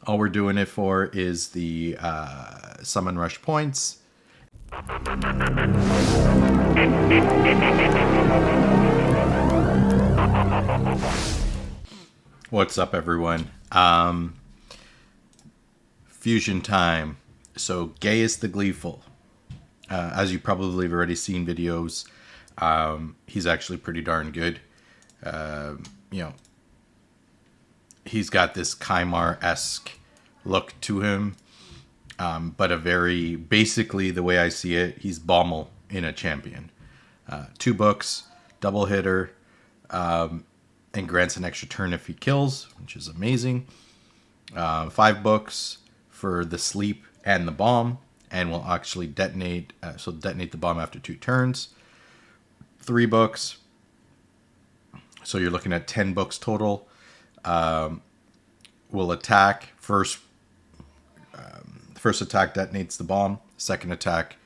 All we're doing it for is the summon rush points. What's up, everyone? Fusion time. So, Gaius the Gleeful. As you probably have already seen videos, he's actually pretty darn good. You know, he's got this Kymar-esque look to him, but a very, basically the way I see it, he's Bommel in a champion. 2 books, double hitter, and grants an extra turn if he kills, which is amazing. 5 books for the sleep and the bomb, and will actually detonate, so detonate the bomb after 2 turns. 3 books, so you're looking at 10 books total. Will attack first. First attack detonates the bomb. Second attack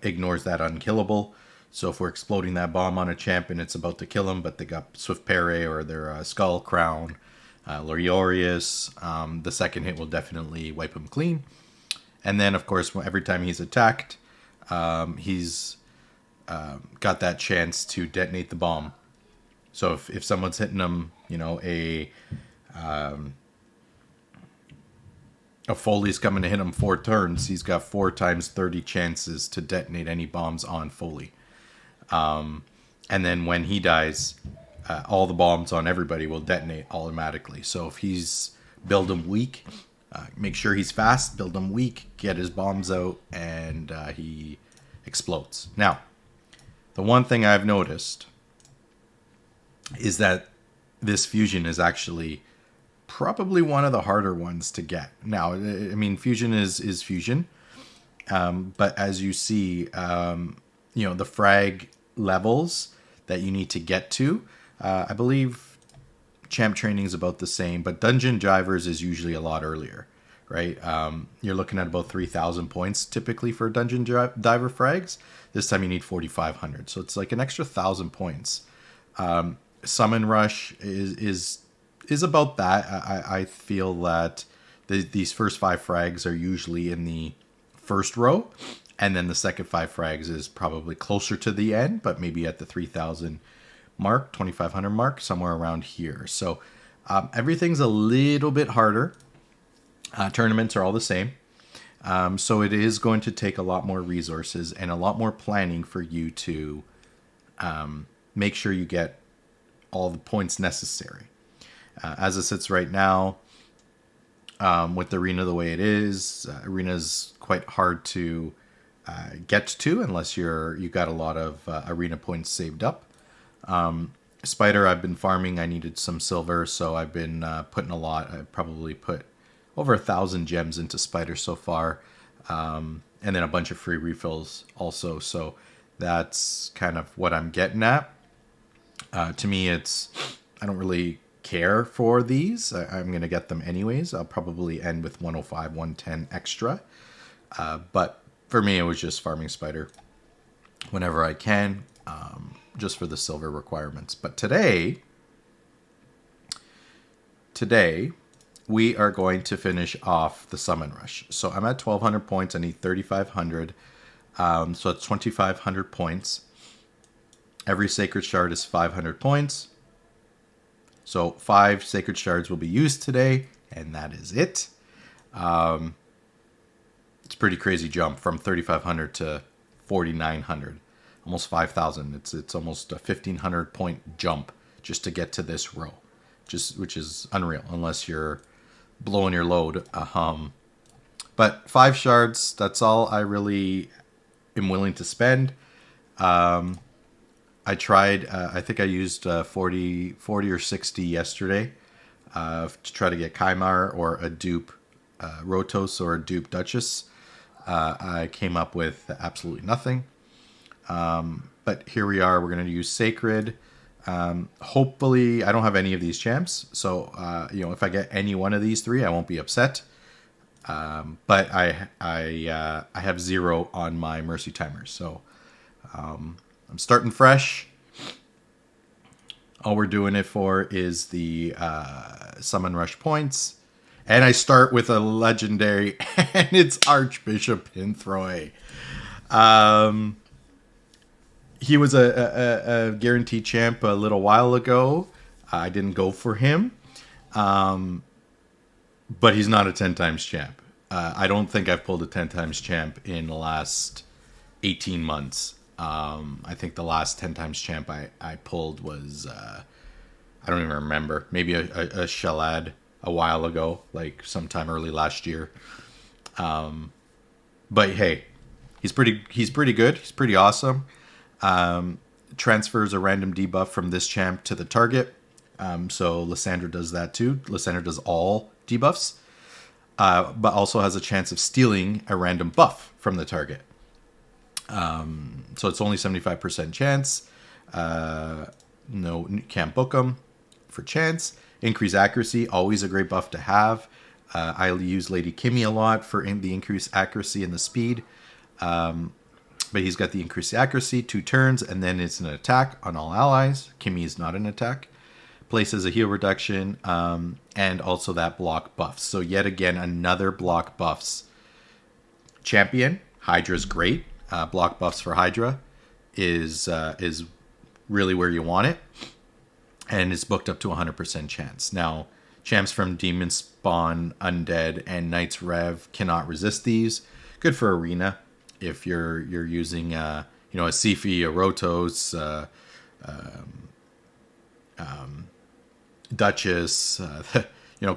ignores that unkillable. So if we're exploding that bomb on a champion, it's about to kill him, but they got Swift Parry or their Skull Crown, Loriorius. The second hit will definitely wipe him clean. And then, of course, every time he's attacked, he's got that chance to detonate the bomb. So if someone's hitting him, you know, a Foley's coming to hit him 4 turns, he's got 4 times 30 chances to detonate any bombs on Foley. And then when he dies, all the bombs on everybody will detonate automatically. So if he's build him weak, make sure he's fast, build him weak, get his bombs out, and he explodes. Now, the one thing I've noticed is that this fusion is actually probably one of the harder ones to get. Now, I mean, fusion is fusion, but as you see, you know, the frag levels that you need to get to, I believe champ training is about the same, but dungeon drivers is usually a lot earlier, right? You're looking at about 3,000 points typically for dungeon diver frags. This time you need 4,500, so it's like an extra 1,000 points. Summon rush is about that. I feel that these first 5 frags are usually in the first row, and then the second 5 frags is probably closer to the end, but maybe at the 3,000 mark, 2,500 mark, somewhere around here. So everything's a little bit harder. Tournaments are all the same. So it is going to take a lot more resources and a lot more planning for you to make sure you get all the points necessary. As it sits right now, with the arena the way it is, arena's quite hard to get to unless you got a lot of arena points saved up. Spider, I've been farming. I needed some silver, so I've been putting a lot. I probably put over 1,000 gems into Spider so far, and then a bunch of free refills also. So that's kind of what I'm getting at. To me, I don't really care for these. I'm going to get them anyways. I'll probably end with 105, 110 extra. But for me, it was just farming Spider whenever I can, just for the silver requirements. But today, we are going to finish off the Summon Rush. So I'm at 1,200 points. I need 3,500. So it's 2,500 points. Every Sacred Shard is 500 points. So 5 Sacred Shards will be used today, and that is it. It's a pretty crazy jump from 3,500 to 4,900. Almost 5,000. It's almost a 1,500 point jump just to get to this row, which is unreal unless you're blowing your load. But 5 shards, that's all I really am willing to spend. I tried, I think I used 40 or 60 yesterday to try to get Kymar or a dupe Rotos or a dupe Duchess. I came up with absolutely nothing. But here we are. We're going to use Sacred. Hopefully, I don't have any of these champs. So, you know, if I get any one of these 3, I won't be upset. But I have 0 on my Mercy timers. So, I'm starting fresh. All we're doing it for is the summon rush points. And I start with a legendary, and it's Archbishop Pinthroy. He was a guaranteed champ a little while ago. I didn't go for him. But he's not a 10 times champ. I don't think I've pulled a 10 times champ in the last 18 months. I think the last 10 times champ I pulled was, I don't even remember, maybe a Shalad a while ago, like sometime early last year. But hey, he's pretty good. He's pretty awesome. Transfers a random debuff from this champ to the target. So Lysandra does that too. Lysandra does all debuffs, but also has a chance of stealing a random buff from the target. So it's only 75% chance. No, can't book them for chance. Increase accuracy, always a great buff to have. I use Lady Kimmy a lot for the increased accuracy and the speed. But he's got the increased accuracy, 2 turns, and then it's an attack on all allies. Kimmy is not an attack. Places a heal reduction, and also that block buffs. So yet again, another block buffs champion. Hydra's great. Block buffs for Hydra is really where you want it, and it's booked up to 100% chance. Now, champs from Demon Spawn, Undead, and Knights Rev cannot resist these. Good for Arena if you're using a Sifi, a Rotos, Duchess,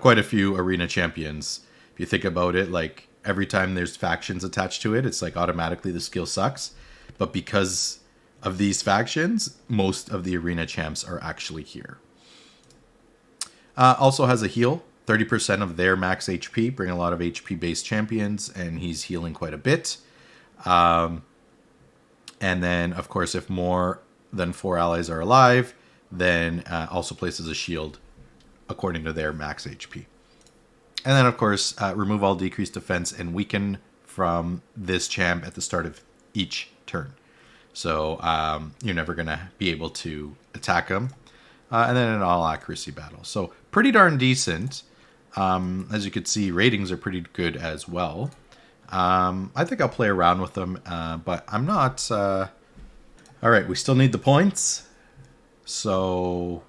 quite a few Arena champions. If you think about it, like every time there's factions attached to it, it's like automatically the skill sucks. But because of these factions, most of the Arena champs are actually here. Also has a heal, 30% of their max HP, bring a lot of HP based champions, and he's healing quite a bit. And then, of course, if more than 4 allies are alive, then also places a shield according to their max HP. And then, of course, remove all decreased defense and weaken from this champ at the start of each turn. So you're never going to be able to attack him. And then an all accuracy battle. So pretty darn decent. As you can see, ratings are pretty good as well. I think I'll play around with them, but I'm not... All right, we still need the points. So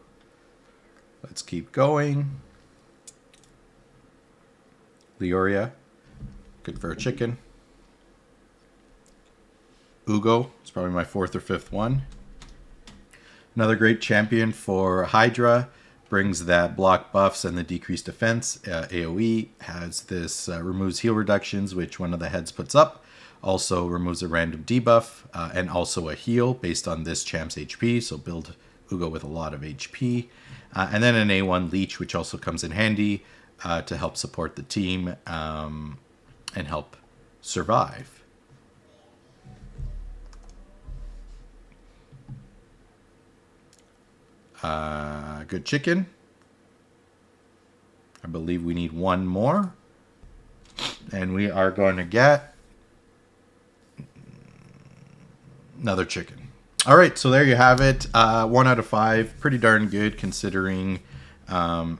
let's keep going. Leoria, good for a chicken. Ugo, it's probably my 4th or 5th one. Another great champion for Hydra. Brings that block buffs and the decreased defense. AoE has this removes heal reductions, which one of the heads puts up. Also removes a random debuff and also a heal based on this champ's HP. So build Ugo with a lot of HP. And then an A1 leech, which also comes in handy to help support the team and help survive. Good chicken. I believe we need one more. And we are going to get another chicken. All right, so there you have it. 1 out of 5. Pretty darn good considering, I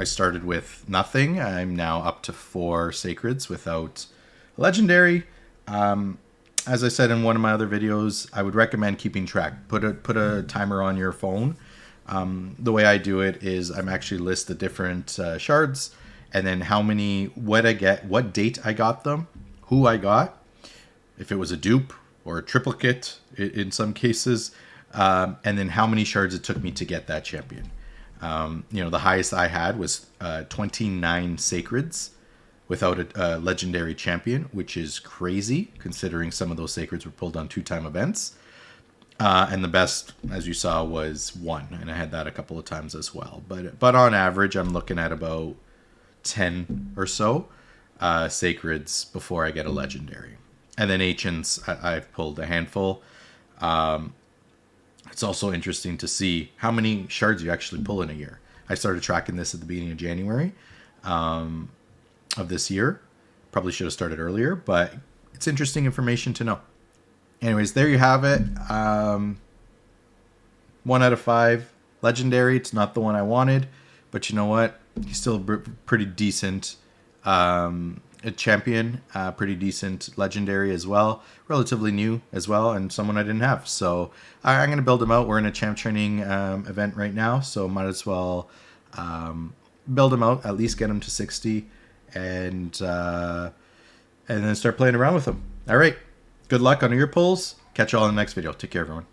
started with nothing. I'm now up to 4 sacreds without legendary. As I said in one of my other videos, I would recommend keeping track. Put a timer on your phone. The way I do it is I'm actually list the different shards and then what I get, what date I got them, who I got, if it was a dupe or a triplicate in some cases, and then how many shards it took me to get that champion. The highest I had was 29 sacreds without a legendary champion, which is crazy considering some of those sacreds were pulled on 2-time events. And the best, as you saw, was 1, and I had that a couple of times as well. But on average, I'm looking at about 10 or so sacreds before I get a legendary. And then ancients, I've pulled a handful. It's also interesting to see how many shards you actually pull in a year. I started tracking this at the beginning of January of this year. Probably should have started earlier, but it's interesting information to know. Anyways, there you have it. 1 out of 5. Legendary. It's not the one I wanted, but you know what? He's still a pretty decent A champion, pretty decent, legendary as well, relatively new as well, and someone I didn't have. So I'm going to build him out. We're in a champ training event right now, so might as well build him out, at least get him to 60, and then start playing around with him. All right, good luck on your pulls. Catch you all in the next video. Take care, everyone.